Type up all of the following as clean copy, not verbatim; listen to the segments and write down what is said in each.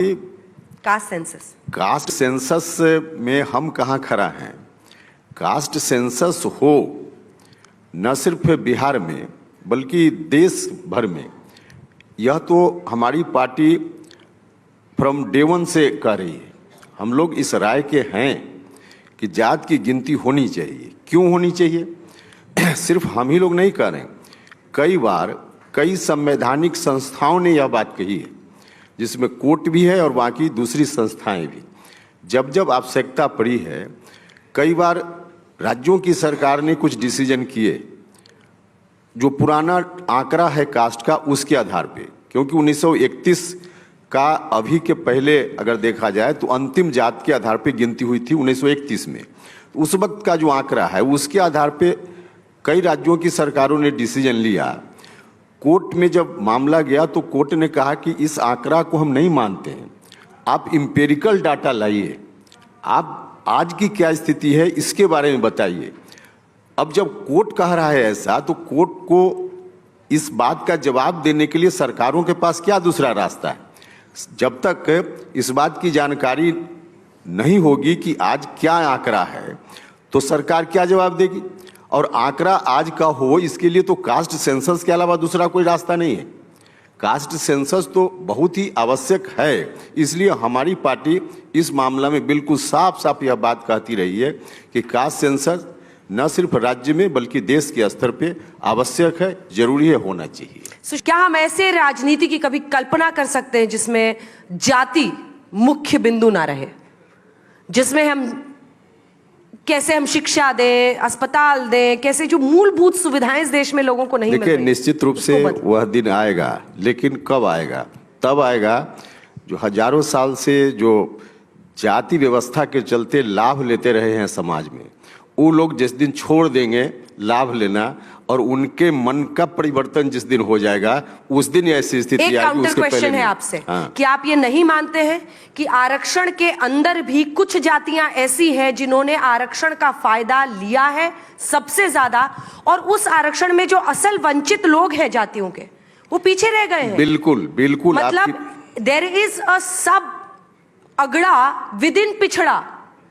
Caste census में हम कहाँ खड़ा हैं। कास्ट सेंसस हो न सिर्फ बिहार में बल्कि देश भर में, यह तो हमारी पार्टी फ्रॉम डे वन से कह रही है। हम लोग इस राय के हैं कि जात की गिनती होनी चाहिए। क्यों होनी चाहिए? सिर्फ हम ही लोग नहीं कह रहे हैं, कई बार कई संवैधानिक संस्थाओं ने यह बात कही है, जिसमें कोर्ट भी है और बाकी दूसरी संस्थाएं भी। जब जब आवश्यकता पड़ी है, कई बार राज्यों की सरकार ने कुछ डिसीजन किए जो पुराना आंकड़ा है कास्ट का, उसके आधार पे, क्योंकि 1931 का अभी के पहले अगर देखा जाए तो अंतिम जात के आधार पे गिनती हुई थी 1931 में। उस वक्त का जो आंकड़ा है उसके आधार पे कई राज्यों की सरकारों ने डिसीजन लिया। कोर्ट में जब मामला गया तो कोर्ट ने कहा कि इस आंकड़ा को हम नहीं मानते हैं, आप इंपेरिकल डाटा लाइए, आप आज की क्या स्थिति है इसके बारे में बताइए। अब जब कोर्ट कह रहा है ऐसा, तो कोर्ट को इस बात का जवाब देने के लिए सरकारों के पास क्या दूसरा रास्ता है? जब तक इस बात की जानकारी नहीं होगी कि आज क्या आंकड़ा है, तो सरकार क्या जवाब देगी? और आंकड़ा आज का हो, इसके लिए तो कास्ट सेंसस के अलावा दूसरा कोई रास्ता नहीं है। कास्ट सेंसस तो बहुत ही आवश्यक है, इसलिए हमारी पार्टी इस मामला में बिल्कुल साफ साफ यह बात कहती रही है कि कास्ट सेंसस न सिर्फ राज्य में बल्कि देश के स्तर पे आवश्यक है, जरूरी है, होना चाहिए। क्या हम ऐसे राजनीति की कभी कल्पना कर सकते हैं जिसमें जाति मुख्य बिंदु ना रहे, जिसमें कैसे हम शिक्षा दें, अस्पताल दें, कैसे जो मूलभूत सुविधाएं इस देश में लोगों को नहीं मिल रही? देखिए, निश्चित रूप से वह दिन आएगा, लेकिन कब आएगा? तब आएगा जो हजारों साल से जो जाति व्यवस्था के चलते लाभ लेते रहे हैं समाज में, वो लोग जिस दिन छोड़ देंगे लाभ लेना और उनके मन का परिवर्तन जिस दिन हो जाएगा, उस दिन ऐसी स्थिति आएगी। एक काउंटर क्वेश्चन है आपसे, कि आप ये नहीं मानते हैं कि आरक्षण के अंदर भी कुछ जातियां ऐसी हैं जिन्होंने आरक्षण का फायदा लिया है सबसे ज्यादा, और उस आरक्षण में जो असल वंचित लोग हैं जातियों के, वो पीछे रह गए हैं? बिल्कुल बिल्कुल, मतलब देयर इज अ सब अगड़ा विद इन पिछड़ा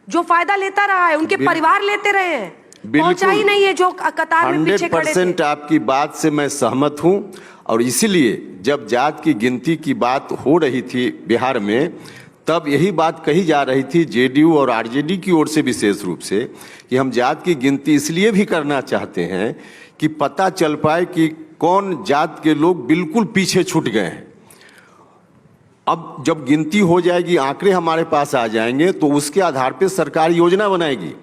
जो फायदा लेता रहा है, उनके परिवार लेते रहे हैं, पहुंचा ही नहीं है जो कतार में पीछे खड़े थे। 100% आपकी बात से मैं सहमत हूं, और इसीलिए जब जात की गिनती की बात हो रही थी बिहार में, तब यही बात कही जा रही थी जेडीयू और आरजेडी की ओर से विशेष रूप से, कि हम जात की गिनती इसलिए भी करना चाहते हैं कि पता चल पाए कि कौन जात के लोग बिल्कुल पीछे छूट गए हैं। अब जब गिनती हो जाएगी, आंकड़े हमारे पास आ जाएंगे, तो उसके आधार पे सरकार योजना बनाएगी।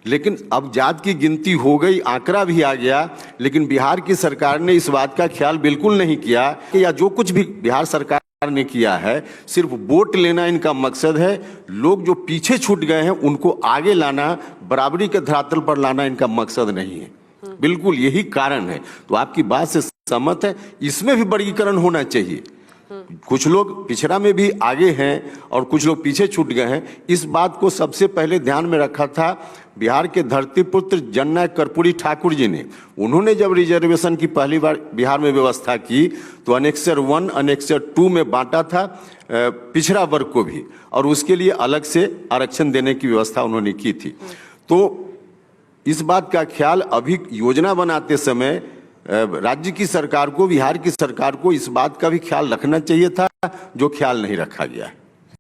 लेकिन अब जात की गिनती हो गई, आंकड़ा भी आ गया, लेकिन बिहार की सरकार ने इस बात का ख्याल बिल्कुल नहीं किया, या जो कुछ भी बिहार सरकार ने किया है सिर्फ वोट लेना इनका मकसद है। लोग जो पीछे छूट गए हैं उनको आगे लाना, बराबरी के धरातल पर लाना इनका मकसद नहीं है। बिल्कुल यही कारण है। तो आपकी बात से सहमत है, इसमें भी वर्गीकरण होना चाहिए। कुछ लोग पिछड़ा में भी आगे हैं और कुछ लोग पीछे छूट गए हैं। इस बात को सबसे पहले ध्यान में रखा था बिहार के धरतीपुत्र जननायक कर्पूरी ठाकुर जी ने। उन्होंने जब रिजर्वेशन की पहली बार बिहार में व्यवस्था की तो अनेक्सर 1 अनेक्सर 2 में बांटा था पिछड़ा वर्ग को भी, और उसके लिए अलग से आरक्षण देने की व्यवस्था उन्होंने की थी। तो इस बात का ख्याल अभी योजना बनाते समय राज्य की सरकार को, बिहार की सरकार को इस बात का भी ख्याल रखना चाहिए था, जो ख्याल नहीं रखा गया है।